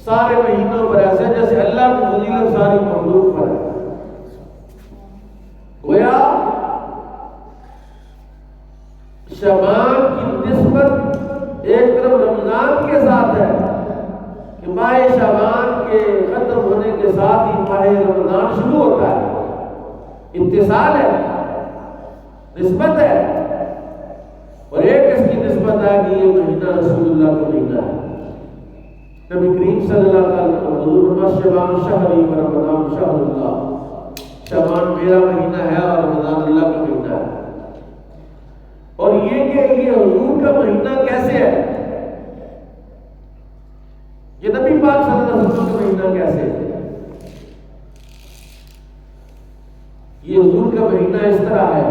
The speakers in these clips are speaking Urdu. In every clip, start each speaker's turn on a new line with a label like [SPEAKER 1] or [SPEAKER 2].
[SPEAKER 1] سارے مہینوں پر ایسے جیسے اللہ کی فضیلت ساری مخلوق پر ہے. گویا شعبان کی نسبت ایک طرف رمضان کے ساتھ ہے کہ ماہ شعبان کے ختم ہونے کے ساتھ ہی ماہ رمضان شروع ہوتا ہے. اتصال ہے، نسبت ہے. اور ایک اس کی نسبت ہے کہ یہ مہینہ رسول اللہ کا مہینہ ہے. نبی کریم صلی اللہ علیہ وسلم حضور فرمایا شعبان شہری و رمضان شہر اللہ. شعبان میرا مہینہ ہے اور رمضان اللہ کا مہینہ ہے. اور یہ کہ یہ حضور کا مہینہ کیسے ہے، یہ نبی پاک صلی اللہ علیہ وسلم کا مہینہ کیسے ہے. یہ حضور کا مہینہ اس طرح ہے.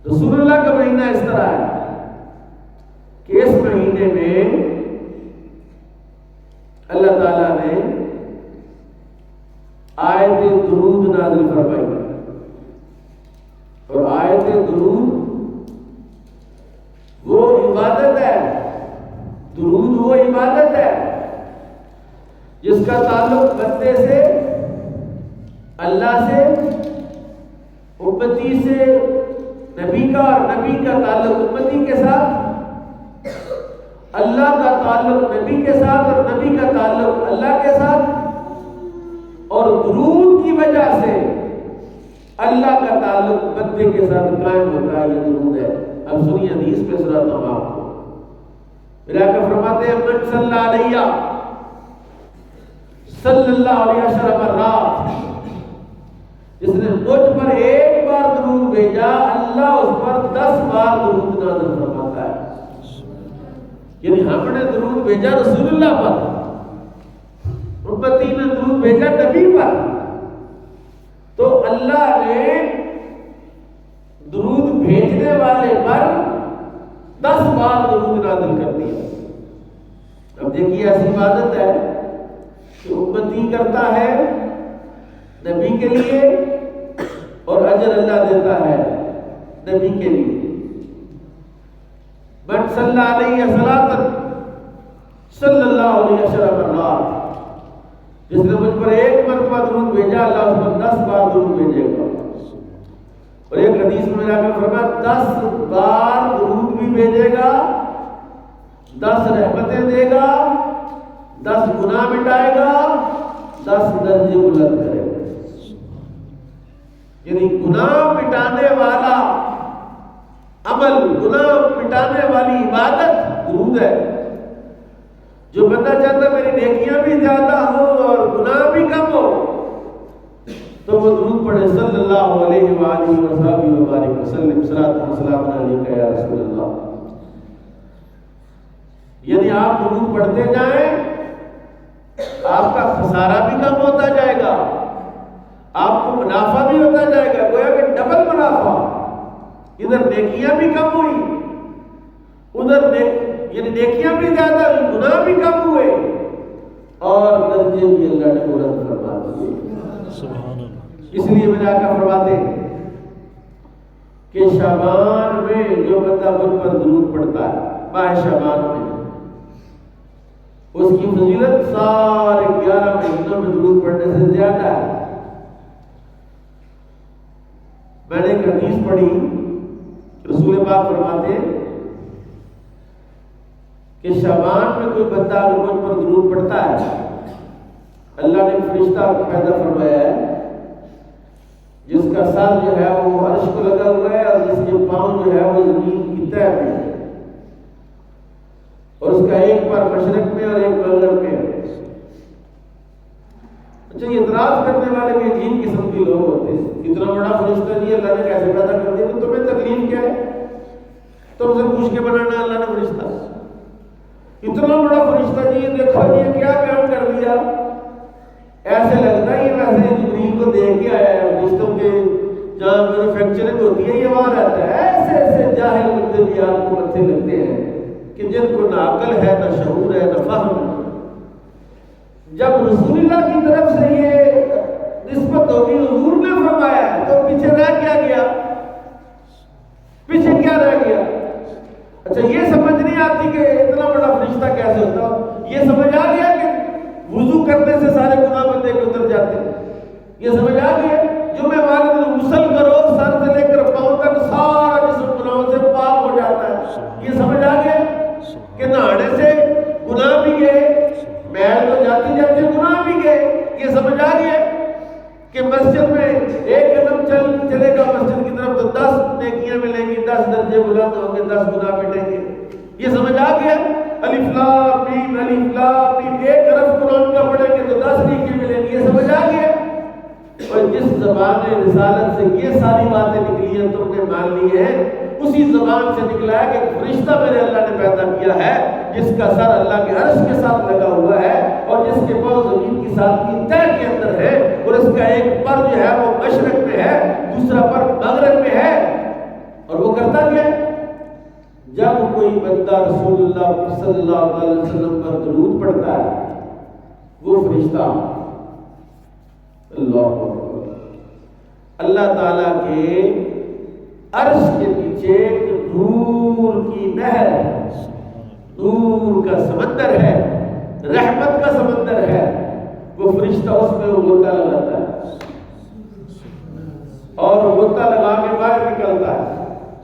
[SPEAKER 1] رسول اللہ کا مہینہ اس طرح ہے کہ اس مہینے میں اللہ تعالیٰ نے آیت درود نازل فرمائی. اور آیت درود وہ عبادت ہے. درود وہ عبادت ہے جس کا تعلق بندے سے، اللہ سے، امتی سے، نبی کا، اور نبی کا تعلق امتی کے ساتھ، اللہ کا تعلق نبی کے ساتھ، اور نبی کا تعلق اللہ کے ساتھ. اور درود کی وجہ سے اللہ کا تعلق بندے کے ساتھ قائم ہوتا ہے. یہ درود ہے. اب سنیے حدیث پہ سناتا ہوں آپ کو. میرے آقا فرماتے ہیں من صلی علیہ صلی اللہ علیہ وسلم مرات، جس نے مجھ پر ایک بار درود بھیجا اللہ اس پر 10 بار درود نازل فرماتا ہے. یعنی ہم نے درود بھیجا رسول اللہ پر، امتی نے درود بھیجا نبی پر، تو اللہ نے درود بھیجنے والے پر 10 بار درود نازل کر دیا. اب دیکھیے ایسی عبادت ہے کہ امتی کرتا ہے نبی کے لیے اور اجر اللہ دیتا ہے نبی کے لیے. من صلی علیہ صلاۃ صلی اللہ علیہ وسلم، جس نے مجھ پر ایک مرتبہ درود بھیجا اللہ اس پر 10 بار درود بھیجے گا. اور ایک حدیث میں جا کر فرمایا 10 بار درود بھی بھیجے گا، 10 رحمتیں دے گا، 10 گناہ مٹائے گا، 10 درجے بلند کرے گا. یعنی گناہ مٹانے والا عمل، گناہ مٹانے والی عبادت درود ہے. جو بندہ چاہتا میری نیکیاں بھی زیادہ ہو اور گناہ بھی کم ہو تو وہ درود پڑھے صلی اللہ علیہ وآلہ وسلم صلاۃ و سلام علیک یا رسول اللہ. یعنی آپ درود پڑھتے جائیں، آپ کا خسارہ بھی کم ہوتا جائے گا، آپ کو منافع بھی ہوتا جائے گا. گویا کہ ڈبل منافع. ادھر نیکیاں بھی کم ہوئی، ادھر یعنی نیکیاں بھی زیادہ ہوئی، گناہ بھی کم ہوئے، اور درجے بھی اللہ نے بلند فرما دیے. سبحان اللہ. اس لیے میرے آقا فرماتے ہیں کہ شعبان میں جو بندہ مجھ پر درود پڑھتا ہے ماہ شعبان میں، اس کی فضیلت سارے 11 مہینوں میں درود پڑھنے سے زیادہ ہے. میں نے ایک حدیث پڑھی، رسول پاک فرماتے ہیں کہ شعبان میں کوئی بندہ اگر مجھ پر درود پڑھتا ہے، اللہ نے فرشتہ پیدا فرمایا ہے جس کا سر جو ہے وہ عرش کو لگا ہوا ہے اور جس کے پاؤں جو ہے وہ زمین کی تہہ پہ ہے، اور اس کا ایک پار مشرق میں اور ایک مغرب میں ہے. اچھا، یہ اعتراض کرنے والے بھی عجیب قسم کے لوگ ہوتے ہیں. اتنا بڑا فرشتہ جی اللہ نے کیسے پیدا کر دیا؟ تو تمہیں تکلیف کیا ہے؟ تم سے پوچھ کے بنانا اللہ نے فرشتہ. اتنا بڑا فرشتہ جی دیکھو جی کیا بیان کر دیا. ایسے لگتا ہے یہ ویسے جبریل کو دیکھ کے آیا ہے. فرشتوں کے جہاں مینوفیکچرنگ ہوتی ہے یہ وہاں رہتا ہے. ایسے ایسے جاہل بندے بھی آپ کو اچھے لگتے ہیں کہ جن کو نہ عقل ہے، نہ شعور ہے، نہ فہم ہے. جب رسول اللہ کی طرف سے یہ نسبت ہوگی، حضور نے فرمایا ہے، تو پیچھے رہ کیا گیا؟ پیچھے کیا رہ گیا؟ اچھا یہ سمجھ نہیں آتی کہ اتنا بڑا فرشتہ کیسے ہوتا ہو. یہ سمجھ آ گیا کہ وضو کرنے سے سارے گناہ بندے کے اتر جاتے ہیں. یہ سمجھ آ گیا جمعہ والے دن غسل کرو سر سے لے کر پاؤں تک سارا جسم گناہوں سے پاک ہو جاتا ہے. یہ سمجھ آ گیا کہ نہانے سے گناہ بھی گئے, محل تو جاتے جاتے گناہ بھی گئے. یہ سمجھ آ گیا کہ مسجد میں ایک قدم چلے گا مسجد کی طرف تو 10 نیکیاں ملیں گی, 10 درجے بلند ہوں گے, 10 گناہ مٹیں گے. یہ سمجھ آ گیا الف لام میم ایک حرف قرآن کا پڑھیں گے تو 10 نیکیاں ملیں گی. یہ سمجھ آ گیا. اور جس زبان رسالت سے یہ ساری باتیں نکلی ہیں تم نے مان لی ہیں, اسی زبان سے نکلا ہے کہ فرشتہ میرے اللہ نے پیدا کیا ہے جس کا سر اللہ کے عرش کے ساتھ لگا ہوا ہے اور جس کے پاؤں زمین کی ساتھ کی تہ کے اندر ہے, اور اس کا ایک پر جو ہے وہ مشرق میں ہے, دوسرا پر مغرب میں ہے. اور وہ کرتا کیا ہے؟ جب کوئی بندہ رسول اللہ صلی اللہ علیہ وسلم پر درود پڑھتا ہے وہ فرشتہ اللہ تعالیٰ کے عرش کے نیچے ایک نور کی نہر ہے, نور کا سمندر ہے, رحمت کا سمندر ہے. وہ فرشتہ اس میں غوطہ لگاتا ہے اور غوطہ لگا کے باہر نکلتا ہے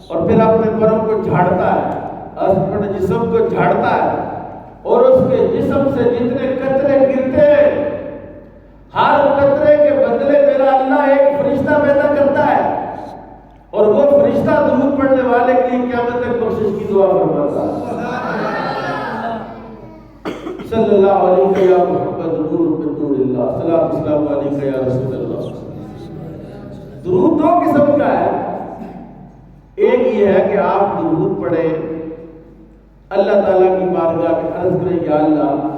[SPEAKER 1] اور پھر اپنے پروں کو جھاڑتا ہے, اپنے جسم کو جھاڑتا ہے, اور اس کے جسم سے جتنے قطرے گرتے ہیں ہر قطرے کے بدلے میرا اللہ ایک فرشتہ پیدا کرتا ہے, اور وہ فرشتہ درود پڑھنے والے کے لیے قیامت تک بخشش کی دعا فرماتا ہے. صلی اللہ علیہ یا محمد نور من نور اللہ, صلاۃ والسلام علیک یا رسول اللہ. درود دو قسم کا ہے. ایک یہ ہے کہ آپ درود پڑھیں, اللہ تعالیٰ کی بارگاہ میں عرض کریں یا اللہ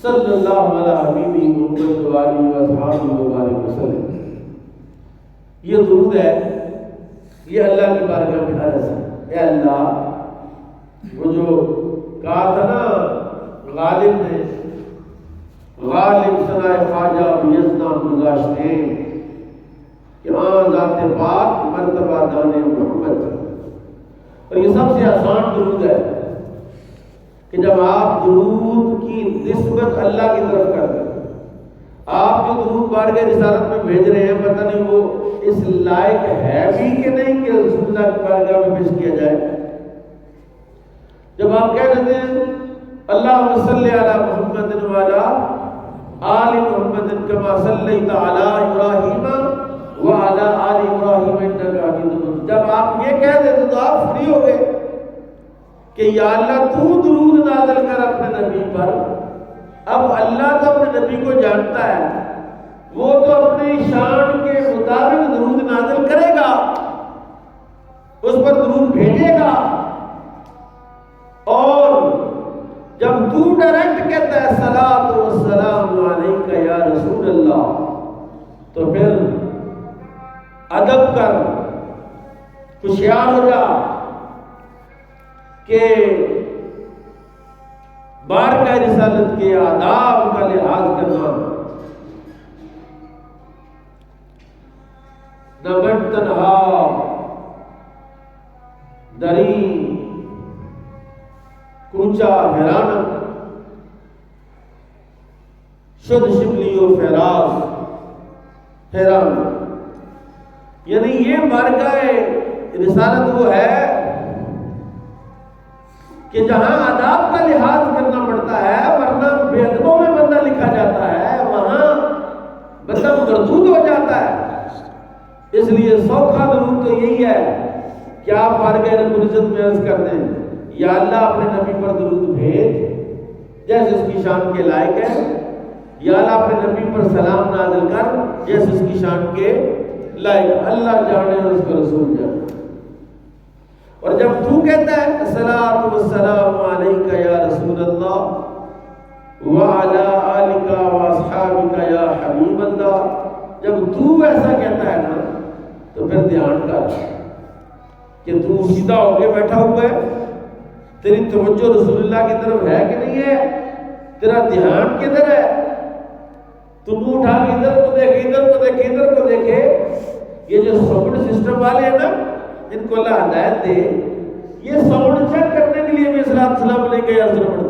[SPEAKER 1] صلی اللہ علیہ حبیبی محمد والی واصحابہ وبارک وسلم. یہ درود ہے, یہ اللہ کی بارگاہ میں عرض ہے. اے اللہ, وہ جو کہا تھا نا غالب نے, غالب ثنائے خواجہ یزنا گزاشتیں کہ آن ذات پاک مرتبہ دان محمد. اور یہ سب سے آسان درود ہے کہ جب آپ درود کی نسبت اللہ کی طرف کرتے ہیں. آپ جو درود بارگاہ رسالت میں بھیج رہے ہیں پتہ نہیں وہ اس لائق ہے بھی کہ نہیں کہ رسول اللہ کی بارگاہ میں پیش کیا جائے. جب آپ کہہ دیتے ہیں اللہم صلی علی محمد وعلی آل محمد کما صلیت علی ابراہیم وعلی آل ابراہیم انک حمید مجید, جب آپ یہ کہہ دیتے تو آپ فری ہو گئے کہ یا اللہ تو درود نازل کر اپنے نبی پر. اب اللہ تو اپنے نبی کو جانتا ہے, وہ تو اپنی شان کے مطابق درود نازل کرے گا, اس پر درود بھیجے گا. اور جب تو ڈائریکٹ کہتا ہے صلاۃ والسلام علیک یا رسول اللہ, تو پھر ادب کر, ہوشیار ہو جا کہ بارگاہ رسالت کے آداب کا لحاظ کرنا. نمن تنہا دری کوچا حیران شد شبلی و فیراز حیران. یعنی یہ بارگاہ رسالت وہ ہے کہ جہاں آداب کا لحاظ کرنا پڑتا ہے, ورنہ بے ادبوں میں بندہ لکھا جاتا ہے, وہاں بندہ مردود ہو جاتا ہے. اس لیے سوکھا درود تو یہی ہے کہ آپ بارگاہ رب العزت میں عرض کر دیں یا اللہ اپنے نبی پر درود بھیج جیسے اس کی شان کے لائق ہے, یا اللہ اپنے نبی پر سلام نازل کر جیسے اس کی شان کے لائق. اللہ جانے اور اس کا رسول جانے. اور جب تو کہتا ہے الصلاۃ والسلام علیک یا رسول اللہ وعلی آلک واصحابک یا حبیب اللہ, جب تو ایسا کہتا ہے نا تو پھر دھیان کر کہ تو سیدھا ہو کے بیٹھا ہوا ہے, تیری توجہ رسول اللہ کی طرف ہے کہ نہیں ہے, تیرا دھیان کدھر ہے, تو منہ اٹھا کے ادھر کو دیکھے, ادھر کو دیکھے, ادھر کو دیکھے. یہ جو سپورٹ سسٹم والے ہیں نا, ان کو اللہ ہدایت دے یہ ساؤنڈ چیک کرنے کے لیے بھی السلام لے کے عرض پڑھتا